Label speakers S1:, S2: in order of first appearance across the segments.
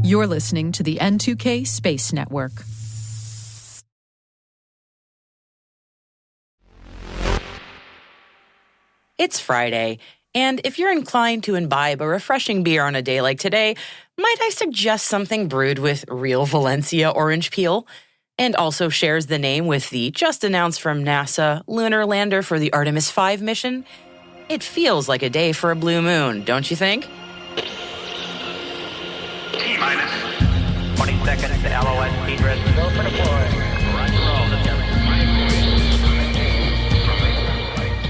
S1: You're listening to the N2K Space Network.
S2: It's Friday, and if you're inclined to imbibe a refreshing beer on a day like today, might I suggest something brewed with real Valencia orange peel? And also shares the name with the just-announced from NASA lunar lander for the Artemis 5 mission? It feels like a day for a blue moon, don't you think?
S3: T-minus 20 seconds to LOS speed rest. Go for deploy.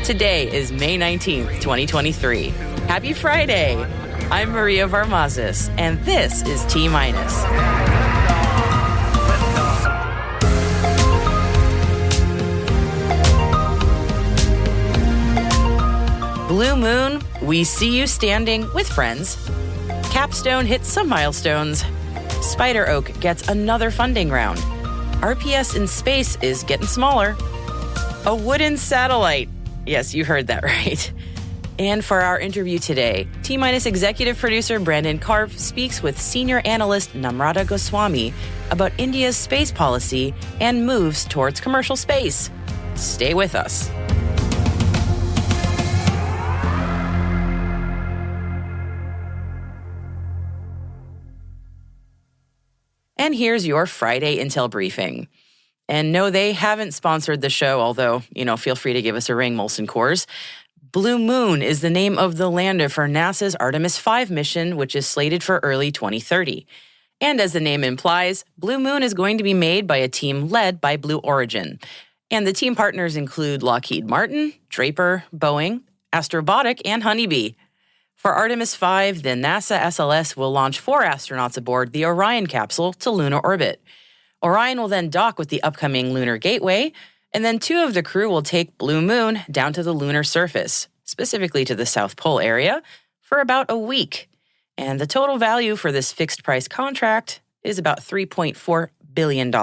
S2: Today is May 19th, 2023. Happy Friday! I'm Maria Varmazis, and this is T-minus. Blue Moon, we see you standing with friends. CAPSTONE hits some milestones. SpiderOak gets another funding round. RPS in space is getting smaller. A wooden satellite. Yes, you heard that right. And for our interview today, T-minus executive producer Brandon Karp speaks with senior analyst Namrata Goswami about India's space policy and moves towards commercial space. Stay with us. And here's your Friday Intel briefing. And no, they haven't sponsored the show, although, feel free to give us a ring, Molson Coors. Blue Moon is the name of the lander for NASA's Artemis 5 mission, which is slated for early 2030. And as the name implies, Blue Moon is going to be made by a team led by Blue Origin. And the team partners include Lockheed Martin, Draper, Boeing, Astrobotic, and Honeybee. For Artemis 5, the NASA SLS will launch 4 astronauts aboard the Orion capsule to lunar orbit. Orion will then dock with the upcoming Lunar Gateway, and then 2 of the crew will take Blue Moon down to the lunar surface, specifically to the South Pole area, for about a week. And the total value for this fixed-price contract is about $3.4 billion.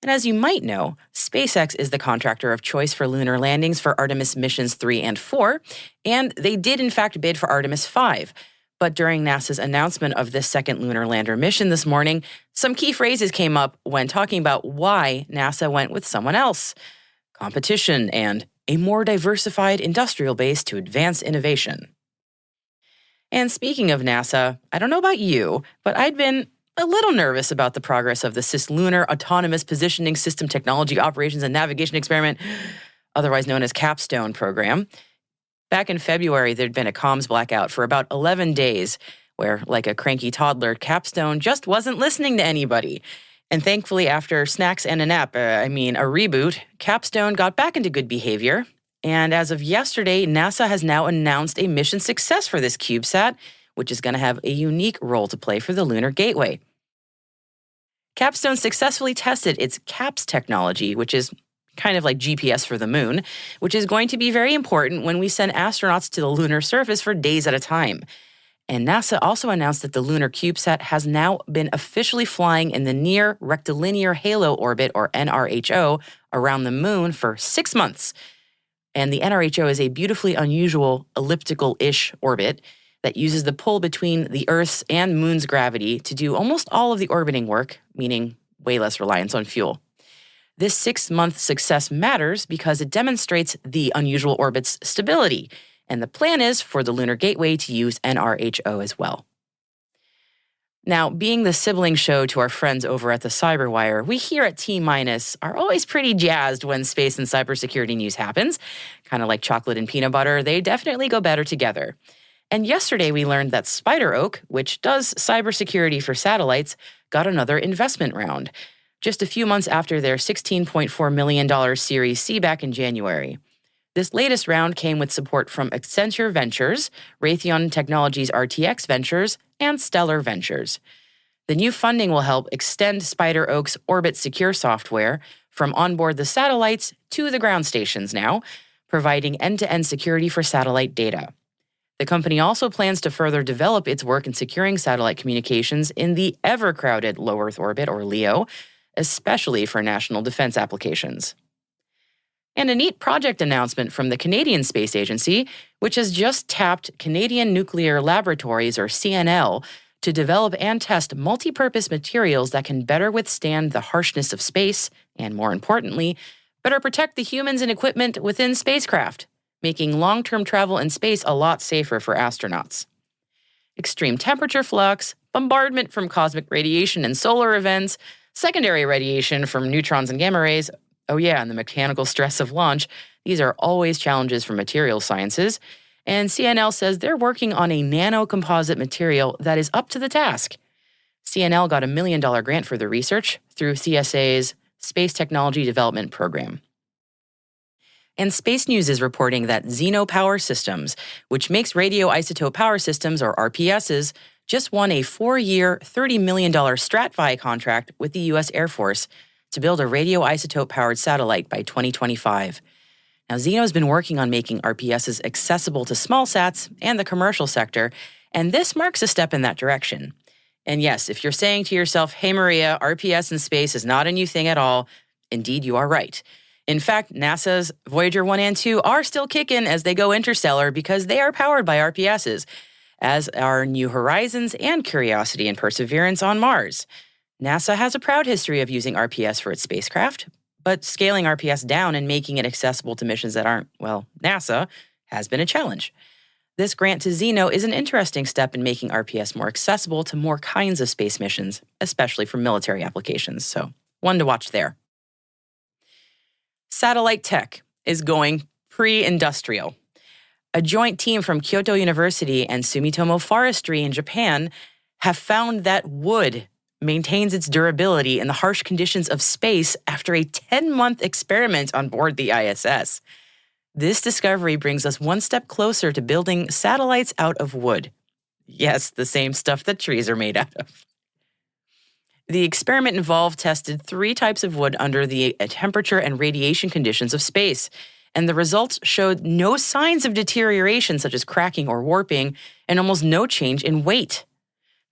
S2: And as you might know, SpaceX is the contractor of choice for lunar landings for Artemis missions 3 and 4, and they did in fact bid for Artemis 5. But during NASA's announcement of this second lunar lander mission this morning, some key phrases came up when talking about why NASA went with someone else. Competition and a more diversified industrial base to advance innovation. And speaking of NASA, I don't know about you, but I'd been a little nervous about the progress of the Cislunar Autonomous Positioning System Technology Operations and Navigation Experiment, otherwise known as CAPSTONE program. Back in February, there'd been a comms blackout for about 11 days, where, like a cranky toddler, CAPSTONE just wasn't listening to anybody. And thankfully, after snacks and a reboot, CAPSTONE got back into good behavior. And as of yesterday, NASA has now announced a mission success for this CubeSat, which is going to have a unique role to play for the Lunar Gateway. CAPSTONE successfully tested its CAPS technology, which is kind of like GPS for the moon, which is going to be very important when we send astronauts to the lunar surface for days at a time. And NASA also announced that the lunar CubeSat has now been officially flying in the near rectilinear halo orbit, or NRHO, around the moon for 6 months. And the NRHO is a beautifully unusual elliptical-ish orbit that uses the pull between the Earth's and Moon's gravity to do almost all of the orbiting work, meaning way less reliance on fuel. This 6-month success matters because it demonstrates the unusual orbit's stability, and the plan is for the Lunar Gateway to use NRHO as well. Now, being the sibling show to our friends over at the Cyberwire, we here at T-minus are always pretty jazzed when space and cybersecurity news happens. Kind of like chocolate and peanut butter, they definitely go better together. And yesterday we learned that SpiderOak, which does cybersecurity for satellites, got another investment round, just a few months after their $16.4 million Series C back in January. This latest round came with support from Accenture Ventures, Raytheon Technologies RTX Ventures, and Stellar Ventures. The new funding will help extend SpiderOak's Orbit Secure software from onboard the satellites to the ground stations now, providing end-to-end security for satellite data. The company also plans to further develop its work in securing satellite communications in the ever-crowded low Earth orbit, or LEO, especially for national defense applications. And a neat project announcement from the Canadian Space Agency, which has just tapped Canadian Nuclear Laboratories, or CNL, to develop and test multi-purpose materials that can better withstand the harshness of space and, more importantly, better protect the humans and equipment within spacecraft, making long-term travel in space a lot safer for astronauts. Extreme temperature flux, bombardment from cosmic radiation and solar events, secondary radiation from neutrons and gamma rays, and the mechanical stress of launch, these are always challenges for material sciences. And CNL says they're working on a nanocomposite material that is up to the task. CNL got a $1 million grant for the research through CSA's Space Technology Development Program. And Space News is reporting that Xeno Power Systems, which makes radioisotope power systems, or RPSs, just won a 4-year, $30 million STRATFI contract with the U.S. Air Force to build a radioisotope-powered satellite by 2025. Now, Xeno's been working on making RPSs accessible to small sats and the commercial sector, and this marks a step in that direction. And yes, if you're saying to yourself, hey, Maria, RPS in space is not a new thing at all, indeed you are right. In fact, NASA's Voyager 1 and 2 are still kicking as they go interstellar because they are powered by RPSs, as are New Horizons and Curiosity and Perseverance on Mars. NASA has a proud history of using RPS for its spacecraft, but scaling RPS down and making it accessible to missions that aren't, NASA, has been a challenge. This grant to Xeno is an interesting step in making RPS more accessible to more kinds of space missions, especially for military applications, so one to watch there. Satellite tech is going pre-industrial. A joint team from Kyoto University and Sumitomo Forestry in Japan have found that wood maintains its durability in the harsh conditions of space after a 10-month experiment on board the ISS. This discovery brings us one step closer to building satellites out of wood. Yes, the same stuff that trees are made out of. The experiment involved tested 3 types of wood under the temperature and radiation conditions of space, and the results showed no signs of deterioration such as cracking or warping, and almost no change in weight.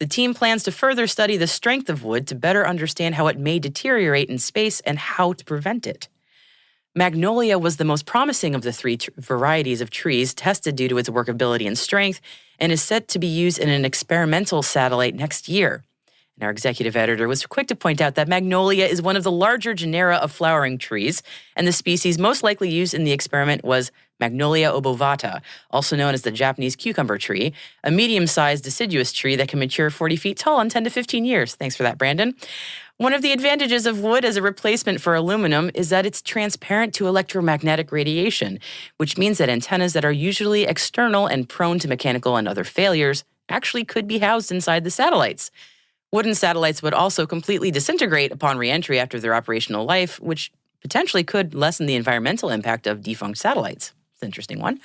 S2: The team plans to further study the strength of wood to better understand how it may deteriorate in space and how to prevent it. Magnolia was the most promising of the 3 varieties of trees tested due to its workability and strength, and is set to be used in an experimental satellite next year. And our executive editor was quick to point out that Magnolia is one of the larger genera of flowering trees, and the species most likely used in the experiment was Magnolia obovata, also known as the Japanese cucumber tree, a medium-sized deciduous tree that can mature 40 feet tall in 10 to 15 years. Thanks for that, Brandon. One of the advantages of wood as a replacement for aluminum is that it's transparent to electromagnetic radiation, which means that antennas that are usually external and prone to mechanical and other failures actually could be housed inside the satellites. Wooden satellites would also completely disintegrate upon re-entry after their operational life, which potentially could lessen the environmental impact of defunct satellites. It's an interesting one.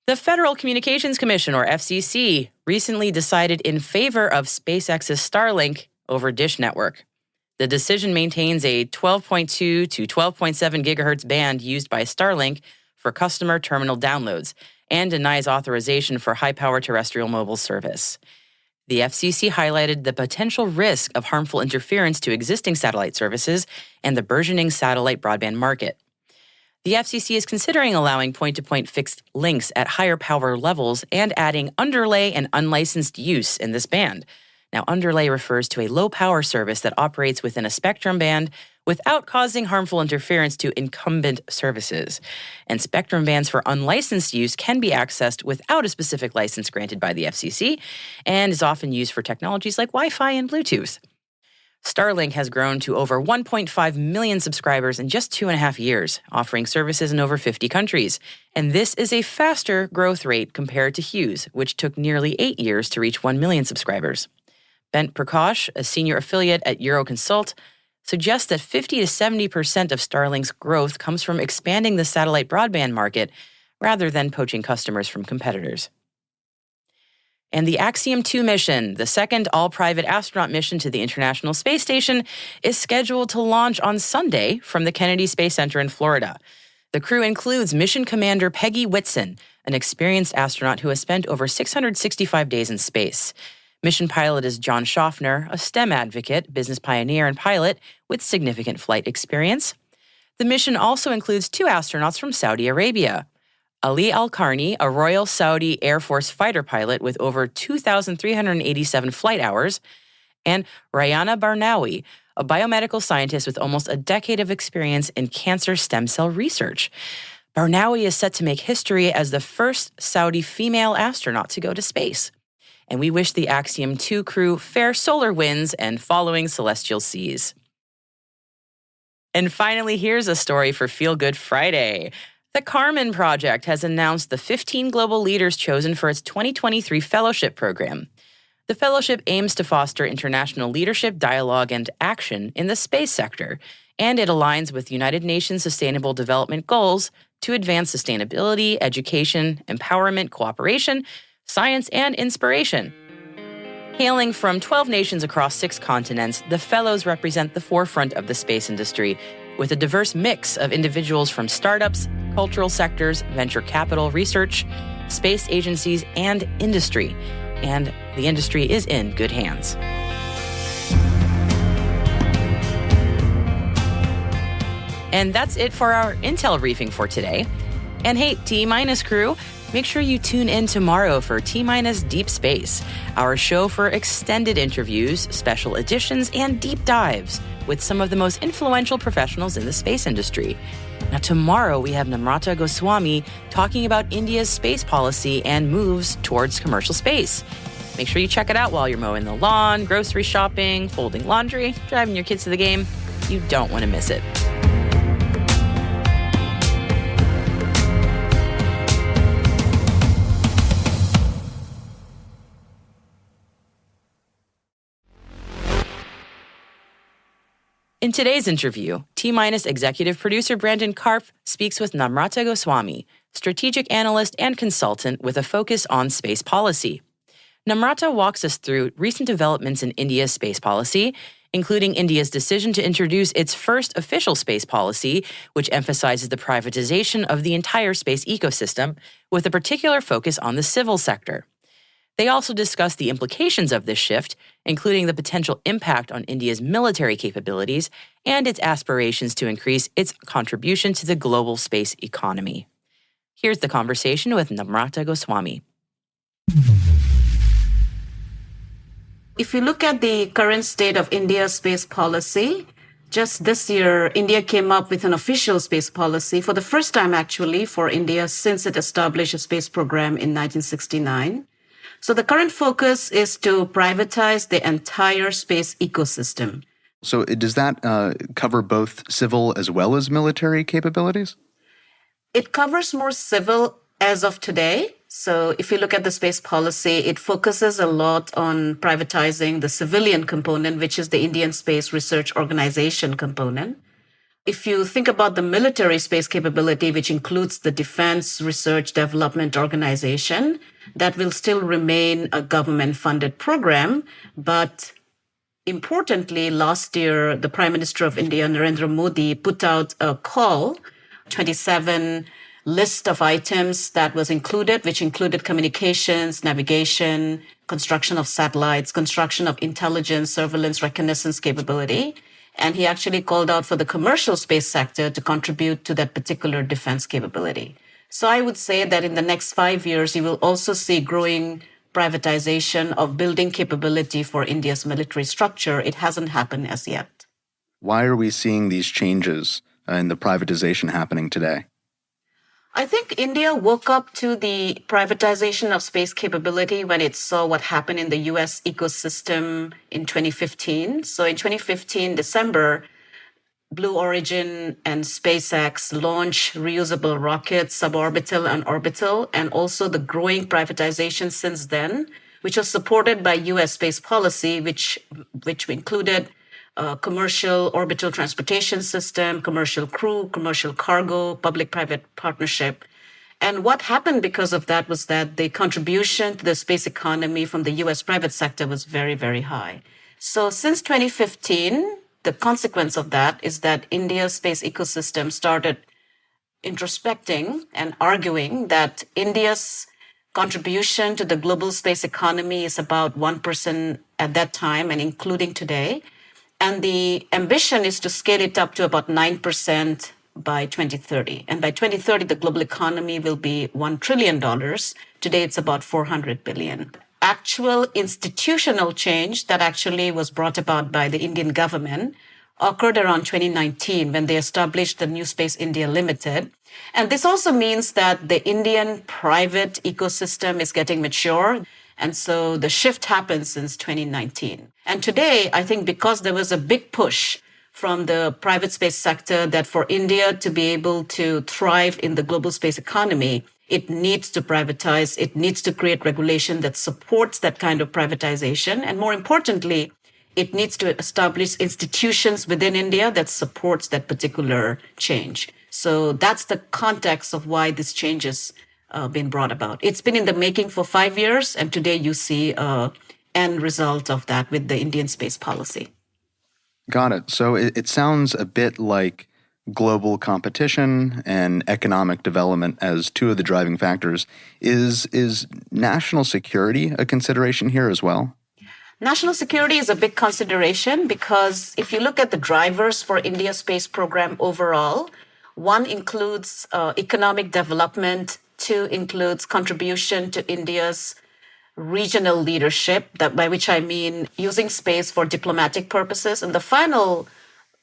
S2: The Federal Communications Commission, or FCC, recently decided in favor of SpaceX's Starlink over Dish Network. The decision maintains a 12.2 to 12.7 gigahertz band used by Starlink for customer terminal downloads and denies authorization for high-power terrestrial mobile service. The FCC highlighted the potential risk of harmful interference to existing satellite services and the burgeoning satellite broadband market. The FCC is considering allowing point-to-point fixed links at higher power levels and adding underlay and unlicensed use in this band. Now, underlay refers to a low-power service that operates within a spectrum band without causing harmful interference to incumbent services. And spectrum bands for unlicensed use can be accessed without a specific license granted by the FCC and is often used for technologies like Wi-Fi and Bluetooth. Starlink has grown to over 1.5 million subscribers in just 2.5 years, offering services in over 50 countries. And this is a faster growth rate compared to Hughes, which took nearly 8 years to reach 1 million subscribers. Bent Prakash, a senior affiliate at Euroconsult, suggests that 50 to 70% of Starlink's growth comes from expanding the satellite broadband market rather than poaching customers from competitors. And the Axiom 2 mission, the second all-private astronaut mission to the International Space Station, is scheduled to launch on Sunday from the Kennedy Space Center in Florida. The crew includes Mission Commander Peggy Whitson, an experienced astronaut who has spent over 665 days in space. Mission pilot is John Schaffner, a STEM advocate, business pioneer, and pilot with significant flight experience. The mission also includes 2 astronauts from Saudi Arabia. Ali Al-Karni, a Royal Saudi Air Force fighter pilot with over 2,387 flight hours, and Rayana Barnawi, a biomedical scientist with almost a decade of experience in cancer stem cell research. Barnawi is set to make history as the first Saudi female astronaut to go to space. And we wish the Axiom 2 crew fair solar winds and following celestial seas. And finally, here's a story for Feel Good Friday. The Karman Project has announced the 15 global leaders chosen for its 2023 fellowship program. The fellowship aims to foster international leadership, dialogue, and action in the space sector, and it aligns with United Nations Sustainable Development Goals to advance sustainability, education, empowerment, cooperation, science, and inspiration. Hailing from 12 nations across 6 continents, the fellows represent the forefront of the space industry, with a diverse mix of individuals from startups, cultural sectors, venture capital, research, space agencies, and industry. And the industry is in good hands. And that's it for our Intel briefing for today. And hey, T-Minus crew, make sure you tune in tomorrow for T-Minus Deep Space, our show for extended interviews, special editions, and deep dives with some of the most influential professionals in the space industry. Now, tomorrow we have Namrata Goswami talking about India's space policy and moves towards commercial space. Make sure you check it out while you're mowing the lawn, grocery shopping, folding laundry, driving your kids to the game. You don't want to miss it. In today's interview, T-Minus executive producer Brandon Karp speaks with Namrata Goswami, strategic analyst and consultant with a focus on space policy. Namrata walks us through recent developments in India's space policy, including India's decision to introduce its first official space policy, which emphasizes the privatization of the entire space ecosystem, with a particular focus on the civil sector. They also discuss the implications of this shift, including the potential impact on India's military capabilities and its aspirations to increase its contribution to the global space economy. Here's the conversation with Namrata Goswami.
S4: If you look at the current state of India's space policy, just this year, India came up with an official space policy for the first time, actually, for India since it established a space program in 1969. So the current focus is to privatize the entire space ecosystem.
S5: So does that cover both civil as well as military capabilities?
S4: It covers more civil as of today. So if you look at the space policy, it focuses a lot on privatizing the civilian component, which is the Indian Space Research Organization component. If you think about the military space capability, which includes the Defense Research Development Organization, that will still remain a government-funded program. But importantly, last year, the Prime Minister of India, Narendra Modi, put out a call, 27 list of items that was included, which included communications, navigation, construction of satellites, construction of intelligence, surveillance, reconnaissance capability. And he actually called out for the commercial space sector to contribute to that particular defense capability. So I would say that in the next 5 years, you will also see growing privatization of building capability for India's military structure. It hasn't happened as yet.
S5: Why are we seeing these changes in the privatization happening today?
S4: I think India woke up to the privatization of space capability when it saw what happened in the US ecosystem in 2015. So in 2015, December, Blue Origin and SpaceX launched reusable rockets, suborbital and orbital, and also the growing privatization since then, which was supported by US space policy, which included commercial orbital transportation system, commercial crew, commercial cargo, public-private partnership. And what happened because of that was that the contribution to the space economy from the US private sector was very, very high. So since 2015, the consequence of that is that India's space ecosystem started introspecting and arguing that India's contribution to the global space economy is about 1% at that time and including today. And the ambition is to scale it up to about 9% by 2030. And by 2030, the global economy will be $1 trillion. Today, it's about 400 billion. Actual institutional change that actually was brought about by the Indian government occurred around 2019 when they established the New Space India Limited. And this also means that the Indian private ecosystem is getting mature. And so the shift happened since 2019. And today, I think because there was a big push from the private space sector that for India to be able to thrive in the global space economy, it needs to privatize, it needs to create regulation that supports that kind of privatization. And more importantly, it needs to establish institutions within India that supports that particular change. So that's the context of why this change has been brought about. It's been in the making for 5 years, and today you see an end result of that with the Indian space policy.
S5: Got it. So it sounds a bit like global competition and economic development as two of the driving factors. Is national security a consideration here as well?
S4: National security is a big consideration because if you look at the drivers for India's space program overall, one includes economic development, two includes contribution to India's regional leadership, that by which I mean using space for diplomatic purposes. And the final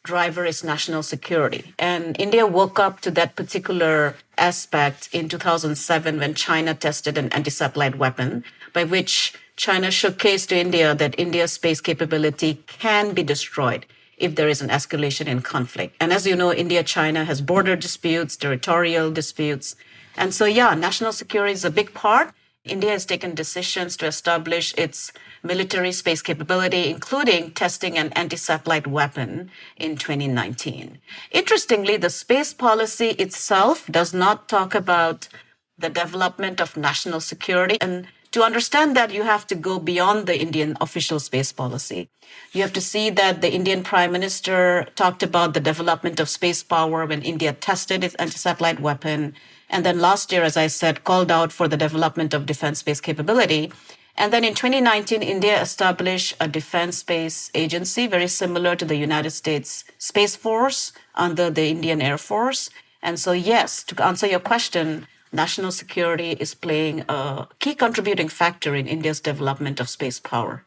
S4: driver is national security. And India woke up to that particular aspect in 2007 when China tested an anti-satellite weapon, by which China showcased to India that India's space capability can be destroyed if there is an escalation in conflict. And as you know, India-China has border disputes, territorial disputes. And so, national security is a big part. India has taken decisions to establish its military space capability, including testing an anti-satellite weapon in 2019. Interestingly, the space policy itself does not talk about the development of national security. And to understand that, you have to go beyond the Indian official space policy. You have to see that the Indian Prime Minister talked about the development of space power when India tested its anti-satellite weapon. And then last year, as I said, called out for the development of defense space capability. And then in 2019, India established a defense space agency, very similar to the United States Space Force under the Indian Air Force. And so, yes, to answer your question, national security is playing a key contributing factor in India's development of space power.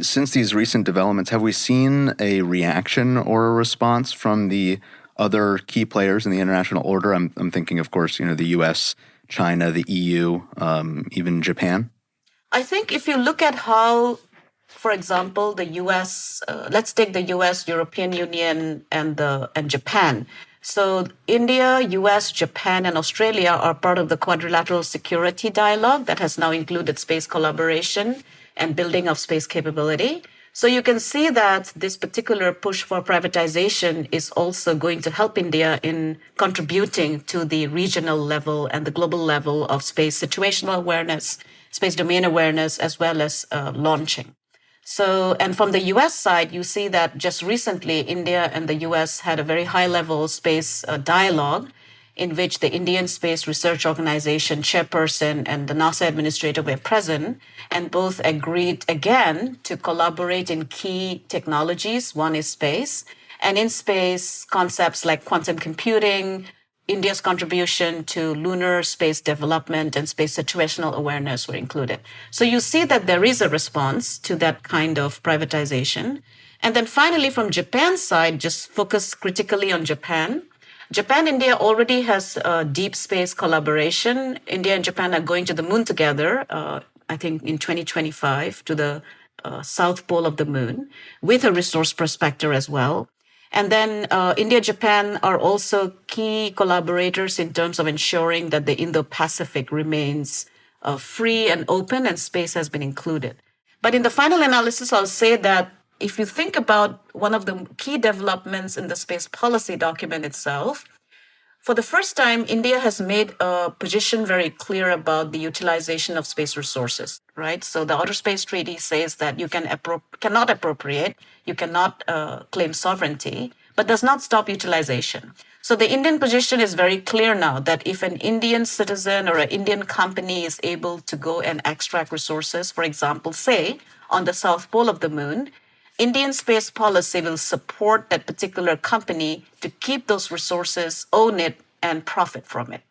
S5: Since these recent developments, have we seen a reaction or a response from the other key players in the international order? I'm thinking, of course, the U.S., China, the EU, even Japan.
S4: I think if you look at how, for example, the U.S., let's take the U.S., European Union, and Japan. So India, U.S., Japan, and Australia are part of the quadrilateral security dialogue that has now included space collaboration and building of space capability. So you can see that this particular push for privatization is also going to help India in contributing to the regional level and the global level of space situational awareness, space domain awareness, as well as launching. So, and from the US side, you see that just recently, India and the US had a very high-level space dialogue in which the Indian Space Research Organization chairperson and the NASA administrator were present, and both agreed again to collaborate in key technologies. One is space, and in space, concepts like quantum computing, India's contribution to lunar space development and space situational awareness were included. So you see that there is a response to that kind of privatization. And then finally, from Japan's side, just focus critically on Japan. Japan-India already has deep space collaboration. India and Japan are going to the moon together, I think in 2025, to the south pole of the moon, with a resource prospector as well. And then India, Japan are also key collaborators in terms of ensuring that the Indo-Pacific remains free and open, and space has been included. But in the final analysis, I'll say that if you think about one of the key developments in the space policy document itself, for the first time, India has made a position very clear about the utilization of space resources, right? So the Outer Space Treaty says that you cannot appropriate, you cannot claim sovereignty, but does not stop utilization. So the Indian position is very clear now that if an Indian citizen or an Indian company is able to go and extract resources, for example, say, on the south pole of the moon, Indian space policy will support that particular company to keep those resources, own it, and profit from it.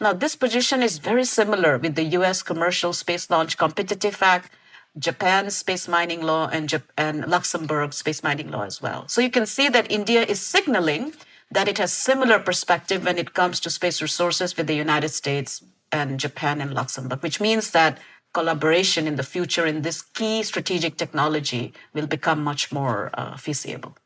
S4: Now, this position is very similar with the US Commercial Space Launch Competitive Act, Japan's space mining law, and Luxembourg's space mining law as well. So you can see that India is signaling that it has similar perspective when it comes to space resources with the United States and Japan and Luxembourg, which means that collaboration in the future in this key strategic technology will become much more feasible.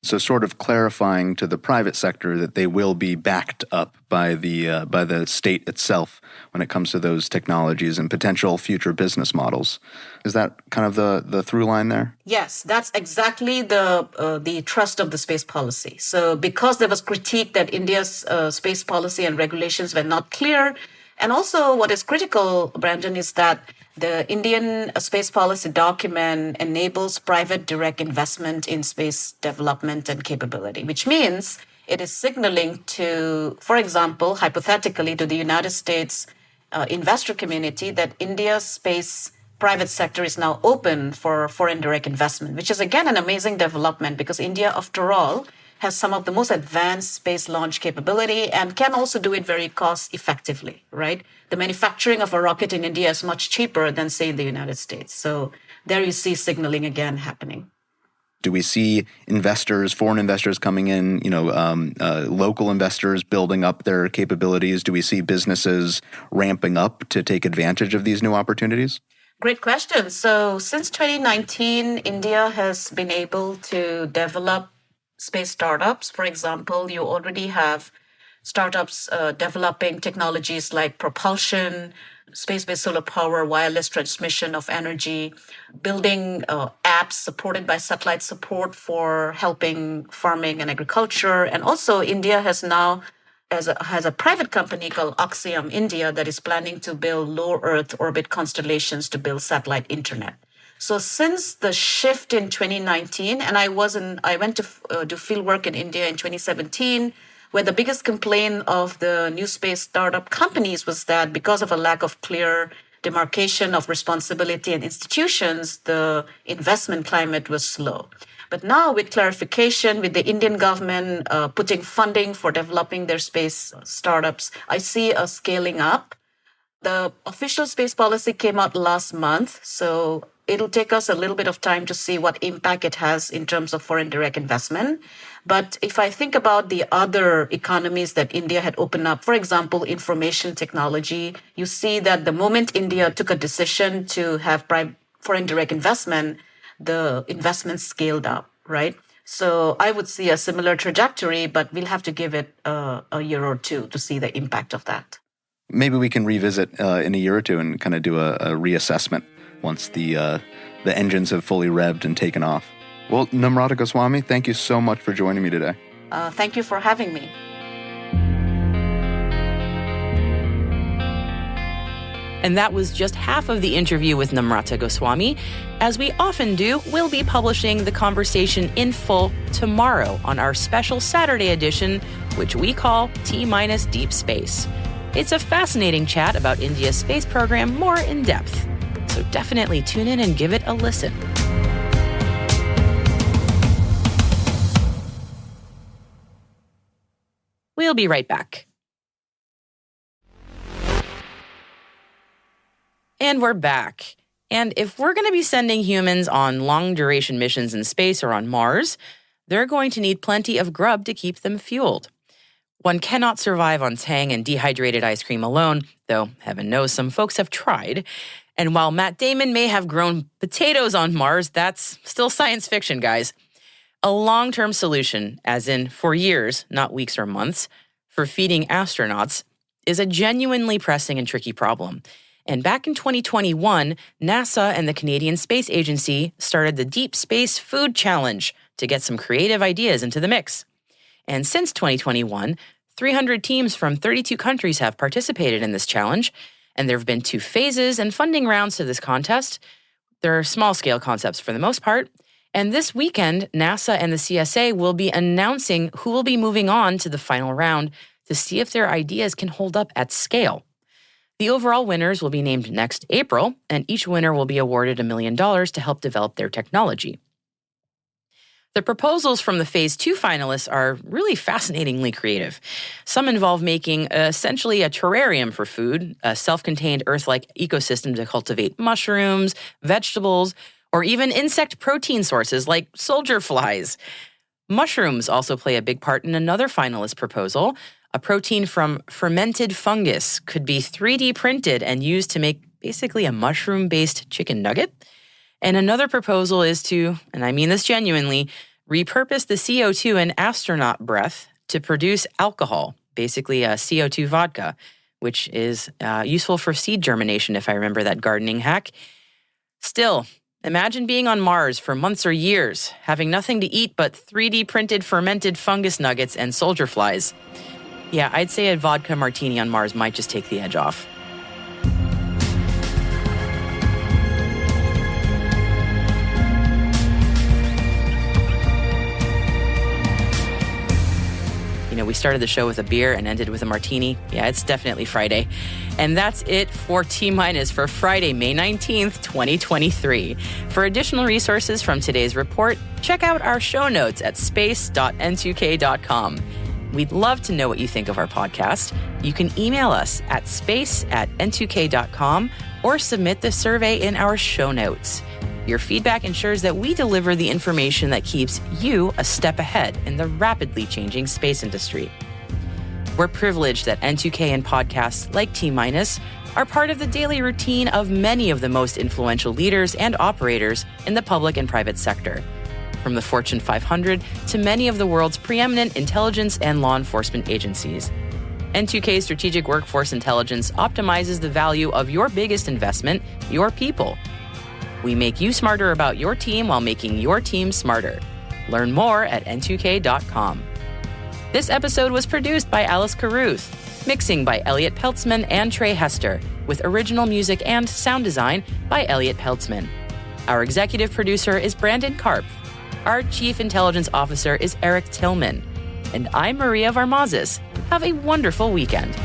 S5: So sort of clarifying to the private sector that they will be backed up by the state itself when it comes to those technologies and potential future business models. Is that kind of the through line there?
S4: Yes, that's exactly the thrust of the space policy. So because there was critique that India's space policy and regulations were not clear, and also what is critical, Brandon, is that the Indian space policy document enables private direct investment in space development and capability, which means it is signaling to, for example, hypothetically to the United States investor community that India's space private sector is now open for foreign direct investment, which is again an amazing development because India, after all, has some of the most advanced space launch capability and can also do it very cost effectively, right? The manufacturing of a rocket in India is much cheaper than, say, in the United States. So there you see signaling again happening.
S5: Do we see investors, foreign investors coming in, local investors building up their capabilities? Do we see businesses ramping up to take advantage of these new opportunities?
S4: Great question. So since 2019, India has been able to develop space startups. For example, you already have startups developing technologies like propulsion, space-based solar power, wireless transmission of energy, building apps supported by satellite support for helping farming and agriculture. And also India has now has a private company called Axiom India that is planning to build low Earth orbit constellations to build satellite internet. So since the shift in 2019, and I went to do field work in India in 2017, where the biggest complaint of the new space startup companies was that because of a lack of clear demarcation of responsibility and institutions, the investment climate was slow. But now with clarification, with the Indian government putting funding for developing their space startups, I see a scaling up. The official space policy came out last month, so it'll take us a little bit of time to see what impact it has in terms of foreign direct investment. But if I think about the other economies that India had opened up, for example, information technology, you see that the moment India took a decision to have foreign direct investment, the investment scaled up, right? So I would see a similar trajectory, but we'll have to give it a year or two to see the impact of that.
S5: Maybe we can revisit in a year or two and kind of do a reassessment once the engines have fully revved and taken off. Well, Namrata Goswami, thank you so much for joining me today.
S4: Thank you for having me.
S2: And that was just half of the interview with Namrata Goswami. As we often do, we'll be publishing the conversation in full tomorrow on our special Saturday edition, which we call T- Deep Space. It's a fascinating chat about India's space program more in depth. So definitely tune in and give it a listen. We'll be right back. And we're back. And if we're going to be sending humans on long-duration missions in space or on Mars, they're going to need plenty of grub to keep them fueled. One cannot survive on Tang and dehydrated ice cream alone, though heaven knows some folks have tried. And while Matt Damon may have grown potatoes on Mars, that's still science fiction, guys. A long-term solution, as in for years, not weeks or months, for feeding astronauts is a genuinely pressing and tricky problem. And back in 2021, NASA and the Canadian Space Agency started the Deep Space Food Challenge to get some creative ideas into the mix. And since 2021, 300 teams from 32 countries have participated in this challenge, and there have been 2 phases and funding rounds to this contest. They're small-scale concepts for the most part. And this weekend, NASA and the CSA will be announcing who will be moving on to the final round to see if their ideas can hold up at scale. The overall winners will be named next April, and each winner will be awarded $1 million to help develop their technology. The proposals from the Phase 2 finalists are really fascinatingly creative. Some involve making essentially a terrarium for food, a self-contained Earth-like ecosystem to cultivate mushrooms, vegetables, or even insect protein sources like soldier flies. Mushrooms also play a big part in another finalist proposal. A protein from fermented fungus could be 3D printed and used to make basically a mushroom-based chicken nugget. And another proposal is to, and I mean this genuinely, repurpose the CO2 in astronaut breath to produce alcohol, basically a CO2 vodka, which is useful for seed germination, if I remember that gardening hack. Still, imagine being on Mars for months or years, having nothing to eat but 3D printed fermented fungus nuggets and soldier flies. Yeah, I'd say a vodka martini on Mars might just take the edge off. We started the show with a beer and ended with a martini. Yeah, it's definitely Friday. And that's it for T-Minus for Friday, May 19th, 2023. For additional resources from today's report, check out our show notes at space.n2k.com. We'd love to know what you think of our podcast. You can email us at space@n2k.com or submit the survey in our show notes. Your feedback ensures that we deliver the information that keeps you a step ahead in the rapidly changing space industry. We're privileged that N2K and podcasts like T-Minus are part of the daily routine of many of the most influential leaders and operators in the public and private sector, from the Fortune 500 to many of the world's preeminent intelligence and law enforcement agencies. N2K Strategic Workforce Intelligence optimizes the value of your biggest investment, your people. We make you smarter about your team while making your team smarter. Learn more at n2k.com. This episode was produced by Alice Carruth, mixing by Elliot Peltzman and Trey Hester, with original music and sound design by Elliot Peltzman. Our executive producer is Brandon Karpf. Our chief intelligence officer is Eric Tillman. And I'm Maria Varmazes. Have a wonderful weekend.